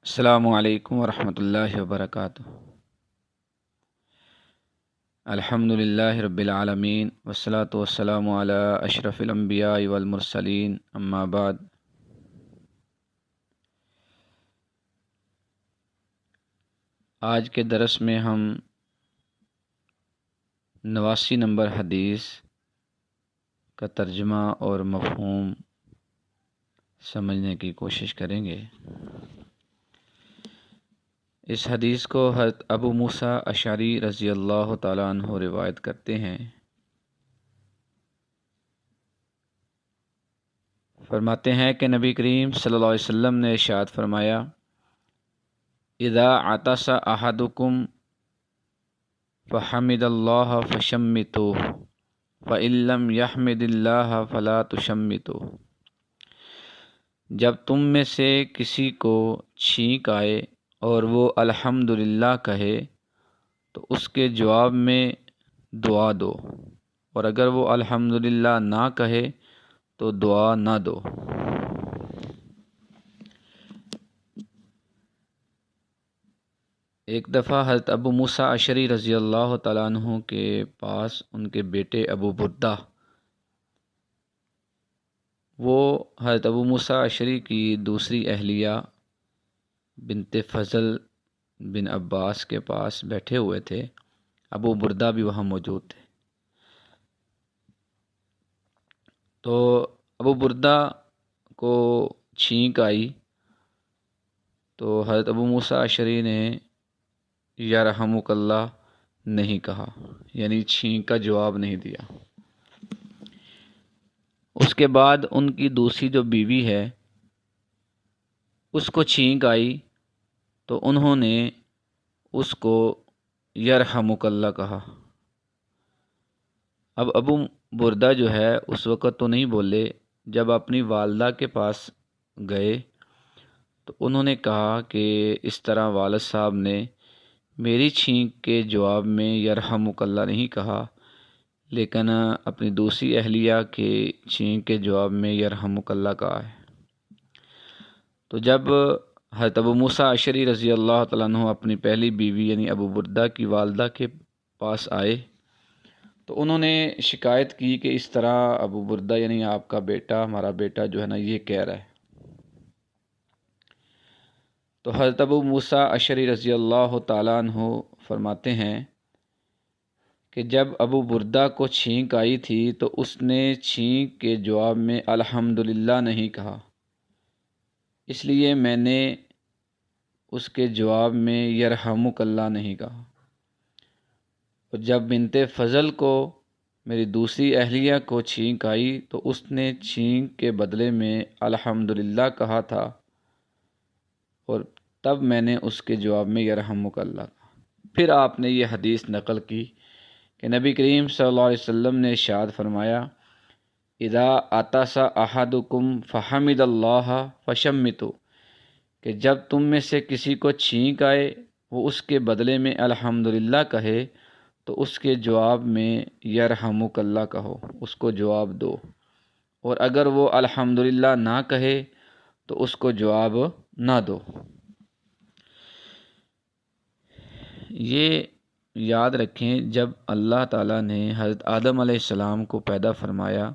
السلام علیکم ورحمۃ اللہ وبرکاتہ۔ الحمد للہ رب العالمین والصلاة والسلام علی اشرف الانبیاء والمرسلین، اما بعد۔ آج کے درس میں ہم 89 نمبر حدیث کا ترجمہ اور مفہوم سمجھنے کی کوشش کریں گے۔ اس حدیث کو حضرت ابو موسیٰ اشعری رضی اللہ تعالیٰ عنہ روایت کرتے ہیں۔ فرماتے ہیں کہ نبی کریم صلی اللہ علیہ وسلم نے ارشاد فرمایا، اذا عطس احدکم فحمد اللہ فشمتوہ فإن لم يحمد اللہ فلا تشمتوہ۔ جب تم میں سے کسی کو چھینک آئے اور وہ الحمدللہ کہے تو اس کے جواب میں دعا دو، اور اگر وہ الحمدللہ نہ کہے تو دعا نہ دو۔ ایک دفعہ حضرت ابو موسیٰ اشعری رضی اللہ تعالیٰ عنہ کے پاس ان کے بیٹے ابو بردہ، وہ حضرت ابو موسیٰ اشعری کی دوسری اہلیہ بنت فضل بن عباس کے پاس بیٹھے ہوئے تھے۔ ابو بردہ بھی وہاں موجود تھے۔ تو ابو بردہ کو چھینک آئی تو حضرت ابو موسیٰ اشعری نے یرحمک اللہ نہیں کہا، یعنی چھینک کا جواب نہیں دیا۔ اس کے بعد ان کی دوسری جو بیوی ہے اس کو چھینک آئی تو انہوں نے اس کو یرحمک اللہ کہا۔ اب ابو بردہ جو ہے اس وقت تو نہیں بولے، جب اپنی والدہ کے پاس گئے تو انہوں نے کہا کہ اس طرح والد صاحب نے میری چھینک کے جواب میں یرحمک اللہ نہیں کہا، لیکن اپنی دوسری اہلیہ کے چھینک کے جواب میں یرحمک اللہ کہا ہے۔ تو جب حضرت ابو موسیٰ اشعری رضی اللہ تعالیٰ عنہ اپنی پہلی بیوی یعنی ابو بردہ کی والدہ کے پاس آئے تو انہوں نے شکایت کی کہ اس طرح ابو بردہ یعنی آپ کا بیٹا، ہمارا بیٹا جو ہے نا یہ کہہ رہا ہے۔ تو حضرت ابو موسیٰ اشعری رضی اللہ تعالیٰ عنہ فرماتے ہیں کہ جب ابو بردہ کو چھینک آئی تھی تو اس نے چھینک کے جواب میں الحمدللہ نہیں کہا، اس لیے میں نے اس کے جواب میں یرحمک اللہ نہیں کہا۔ اور جب بنت فضل کو میری دوسری اہلیہ کو چھینک آئی تو اس نے چھینک کے بدلے میں الحمدللہ کہا تھا، اور تب میں نے اس کے جواب میں یرحمک اللہ کہا۔ پھر آپ نے یہ حدیث نقل کی کہ نبی کریم صلی اللہ علیہ وسلم نے ارشاد فرمایا، اذا عطس احدکم فحمد اللہ فشمتوا، کہ جب تم میں سے کسی کو چھینک آئے وہ اس کے بدلے میں الحمدللہ کہے تو اس کے جواب میں یرحمک اللہ کہو، اس کو جواب دو، اور اگر وہ الحمدللہ نہ کہے تو اس کو جواب نہ دو۔ یہ یاد رکھیں، جب اللہ تعالیٰ نے حضرت آدم علیہ السلام کو پیدا فرمایا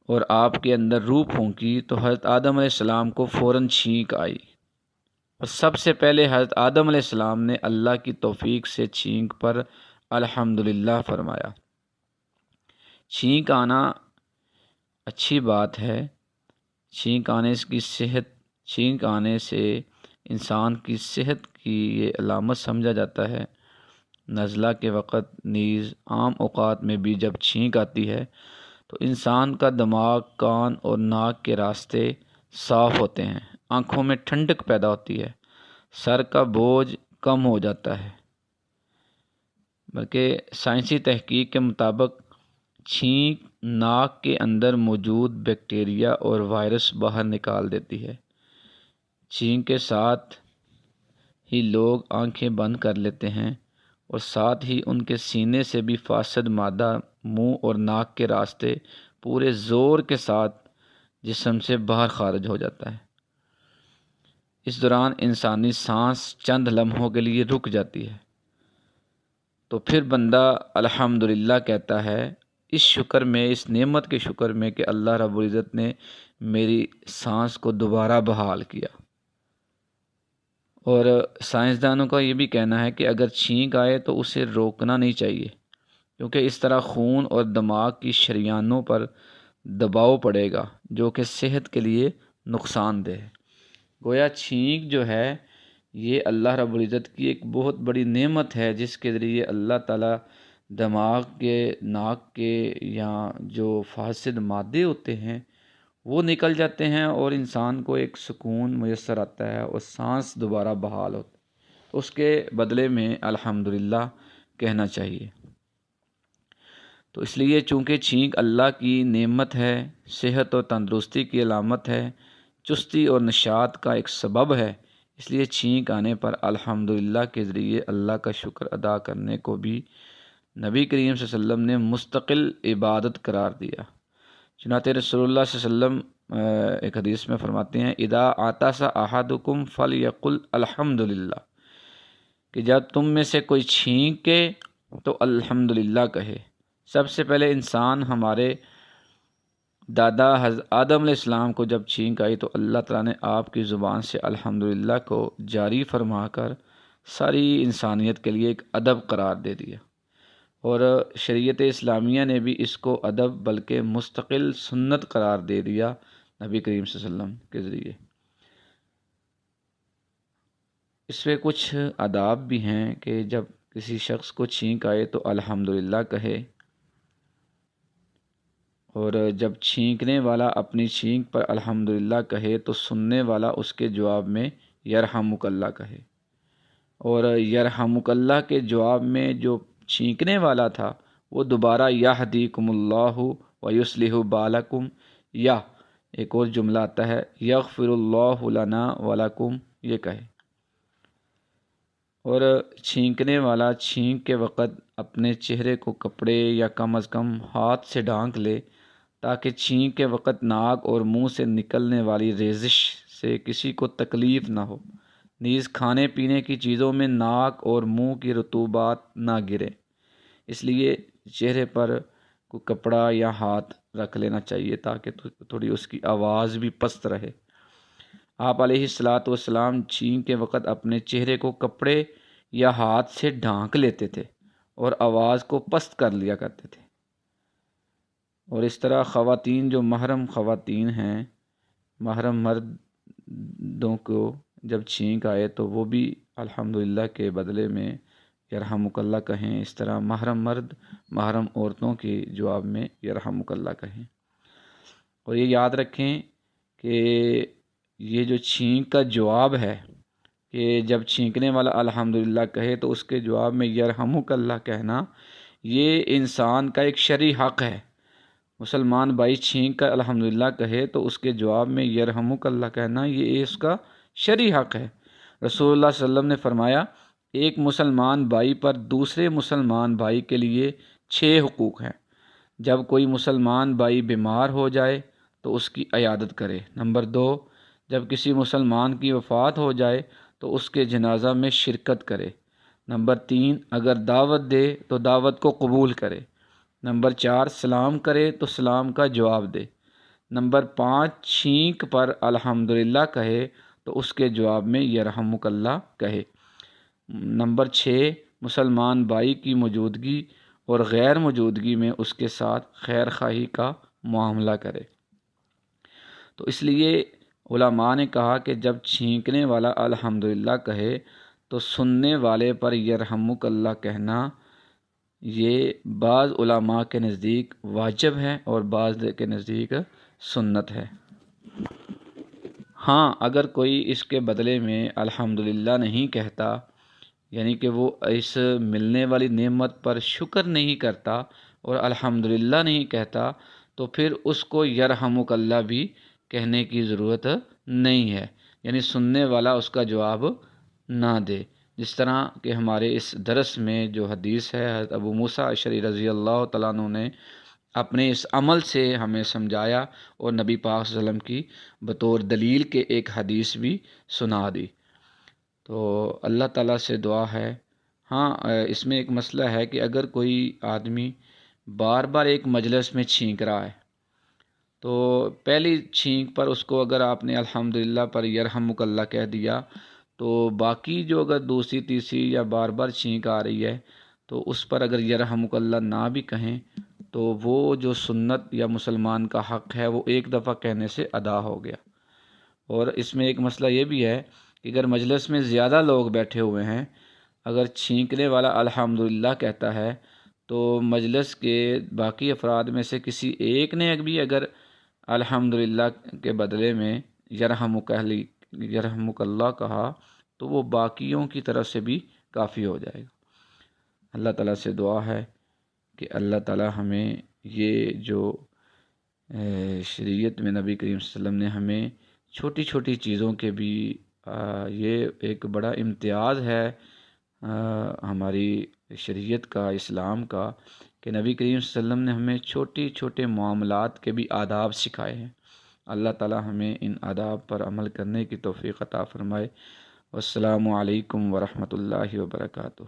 اور آپ کے اندر روح پھونکی تو حضرت آدم علیہ السلام کو فوراً چھینک آئی، اور سب سے پہلے حضرت آدم علیہ السلام نے اللہ کی توفیق سے چھینک پر الحمدللہ فرمایا۔ چھینک آنا اچھی بات ہے، چھینک آنے سے انسان کی صحت کی یہ علامت سمجھا جاتا ہے۔ نزلہ کے وقت نیز عام اوقات میں بھی جب چھینک آتی ہے تو انسان کا دماغ، کان اور ناک کے راستے صاف ہوتے ہیں، آنکھوں میں ٹھنڈک پیدا ہوتی ہے، سر کا بوجھ کم ہو جاتا ہے، بلکہ سائنسی تحقیق کے مطابق چھینک ناک کے اندر موجود بیکٹیریا اور وائرس باہر نکال دیتی ہے۔ چھینک کے ساتھ ہی لوگ آنکھیں بند کر لیتے ہیں، اور ساتھ ہی ان کے سینے سے بھی فاسد مادہ منہ اور ناک کے راستے پورے زور کے ساتھ جسم سے باہر خارج ہو جاتا ہے۔ اس دوران انسانی سانس چند لمحوں کے لیے رک جاتی ہے، تو پھر بندہ الحمدللہ کہتا ہے، اس شکر میں، اس نعمت کے شکر میں کہ اللہ رب العزت نے میری سانس کو دوبارہ بحال کیا۔ اور سائنسدانوں کا یہ بھی کہنا ہے کہ اگر چھینک آئے تو اسے روکنا نہیں چاہیے، کیونکہ اس طرح خون اور دماغ کی شریانوں پر دباؤ پڑے گا جو کہ صحت کے لیے نقصان دہ ہے۔ گویا چھینک جو ہے یہ اللہ رب العزت کی ایک بہت بڑی نعمت ہے، جس کے ذریعے اللہ تعالیٰ دماغ کے، ناک کے یا جو فاسد مادے ہوتے ہیں وہ نکل جاتے ہیں اور انسان کو ایک سکون میسر آتا ہے اور سانس دوبارہ بحال ہوتی ہے، تو اس کے بدلے میں الحمدللہ کہنا چاہیے۔ تو اس لیے چونکہ چھینک اللہ کی نعمت ہے، صحت اور تندرستی کی علامت ہے، چستی اور نشاط کا ایک سبب ہے، اس لیے چھینک آنے پر الحمدللہ کے ذریعے اللہ کا شکر ادا کرنے کو بھی نبی کریم صلی اللہ علیہ وسلم نے مستقل عبادت قرار دیا۔ چنانچہ رسول اللہ صلی اللہ علیہ وسلم ایک حدیث میں فرماتے ہیں، اذا عطس احدکم فلیقل الحمدللہ، کہ جب تم میں سے کوئی چھینکے تو الحمدللہ کہے۔ سب سے پہلے انسان ہمارے دادا حضرت آدم علیہ السلام کو جب چھینک آئی تو اللہ تعالیٰ نے آپ کی زبان سے الحمدللہ کو جاری فرما کر ساری انسانیت کے لیے ایک ادب قرار دے دیا، اور شریعت اسلامیہ نے بھی اس کو ادب بلکہ مستقل سنت قرار دے دیا نبی کریم صلی اللہ علیہ وسلم کے ذریعے۔ اس میں کچھ آداب بھی ہیں کہ جب کسی شخص کو چھینک آئے تو الحمدللہ کہے، اور جب چھینکنے والا اپنی چھینک پر الحمدللہ کہے تو سننے والا اس کے جواب میں یرحمک اللہ کہے، اور یرحمک اللہ کے جواب میں جو چھینکنے والا تھا وہ دوبارہ یہدیکم اللہ ویصلح بالکم، یا ایک اور جملہ آتا ہے یغفر اللہ لنا ولکم، یہ کہے۔ اور چھینکنے والا چھینک کے وقت اپنے چہرے کو کپڑے یا کم از کم ہاتھ سے ڈھانک لے تاکہ چھینک کے وقت ناک اور منہ سے نکلنے والی ریزش سے کسی کو تکلیف نہ ہو، نیز کھانے پینے کی چیزوں میں ناک اور منہ کی رطوبات نہ گرے، اس لیے چہرے پر کوئی کپڑا یا ہاتھ رکھ لینا چاہیے تاکہ تھوڑی اس کی آواز بھی پست رہے۔ آپ علیہ الصلاۃ والسلام چھینک کے وقت اپنے چہرے کو کپڑے یا ہاتھ سے ڈھانک لیتے تھے اور آواز کو پست کر لیا کرتے تھے۔ اور اس طرح خواتین جو محرم خواتین ہیں، محرم مردوں کو جب چھینک آئے تو وہ بھی الحمدللہ کے بدلے میں یرحمک اللہ کہیں، اس طرح محرم مرد محرم عورتوں کے جواب میں یرحمک اللہ کہیں۔ اور یہ یاد رکھیں کہ یہ جو چھینک کا جواب ہے کہ جب چھینکنے والا الحمدللہ کہے تو اس کے جواب میں یرحمک اللہ کہنا، یہ انسان کا ایک شرعی حق ہے۔ مسلمان بھائی چھینک کر الحمدللہ کہے تو اس کے جواب میں یرحمک اللہ کہنا یہ اس کا شرعی حق ہے۔ رسول اللہ صلی اللہ علیہ وسلم نے فرمایا، ایک مسلمان بھائی پر دوسرے مسلمان بھائی کے لیے 6 حقوق ہیں۔ جب کوئی مسلمان بھائی بیمار ہو جائے تو اس کی عیادت کرے۔ نمبر 2، جب کسی مسلمان کی وفات ہو جائے تو اس کے جنازہ میں شرکت کرے۔ نمبر 3، اگر دعوت دے تو دعوت کو قبول کرے۔ نمبر 4، سلام کرے تو سلام کا جواب دے۔ نمبر 5، چھینک پر الحمدللہ کہے تو اس کے جواب میں یرحمک اللہ کہے۔ نمبر 6، مسلمان بھائی کی موجودگی اور غیر موجودگی میں اس کے ساتھ خیر خواہی کا معاملہ کرے۔ تو اس لیے علماء نے کہا کہ جب چھینکنے والا الحمدللہ کہے تو سننے والے پر یرحمک اللہ کہنا یہ بعض علماء کے نزدیک واجب ہے اور بعض کے نزدیک سنت ہے۔ ہاں، اگر کوئی اس کے بدلے میں الحمدللہ نہیں کہتا، یعنی کہ وہ اس ملنے والی نعمت پر شکر نہیں کرتا اور الحمدللہ نہیں کہتا، تو پھر اس کو یرحمک اللہ بھی کہنے کی ضرورت نہیں ہے، یعنی سننے والا اس کا جواب نہ دے۔ جس طرح کہ ہمارے اس درس میں جو حدیث ہے، حضرت ابو موسیٰ اشعری رضی اللہ تعالیٰ عنہ نے اپنے اس عمل سے ہمیں سمجھایا اور نبی پاک صلی اللہ علیہ وسلم کی بطور دلیل کے ایک حدیث بھی سنا دی۔ تو اللہ تعالیٰ سے دعا ہے۔ ہاں، اس میں ایک مسئلہ ہے کہ اگر کوئی آدمی بار بار ایک مجلس میں چھینک رہا ہے تو پہلی چھینک پر اس کو اگر آپ نے الحمدللہ پر یرحمک اللہ کہہ دیا تو باقی جو اگر دوسری تیسری یا بار بار چھینک آ رہی ہے تو اس پر اگر یرحمک اللہ نہ بھی کہیں تو وہ جو سنت یا مسلمان کا حق ہے وہ ایک دفعہ کہنے سے ادا ہو گیا۔ اور اس میں ایک مسئلہ یہ بھی ہے کہ اگر مجلس میں زیادہ لوگ بیٹھے ہوئے ہیں، اگر چھینکنے والا الحمدللہ کہتا ہے تو مجلس کے باقی افراد میں سے کسی ایک نے بھی اگر الحمدللہ کے بدلے میں یرحمک اللہ کہا تو وہ باقیوں کی طرف سے بھی کافی ہو جائے گا۔ اللہ تعالیٰ سے دعا ہے کہ اللہ تعالیٰ ہمیں یہ جو شریعت میں نبی کریم صلی اللہ علیہ وسلم نے ہمیں چھوٹی چھوٹی چیزوں کے بھی یہ ایک بڑا امتیاز ہے ہماری شریعت کا، اسلام کا، کہ نبی کریم صلی اللہ علیہ وسلم نے ہمیں چھوٹی چھوٹے معاملات کے بھی آداب سکھائے ہیں۔ اللہ تعالیٰ ہمیں ان آداب پر عمل کرنے کی توفیق عطا فرمائے۔ والسلام علیکم ورحمۃ اللہ وبرکاتہ۔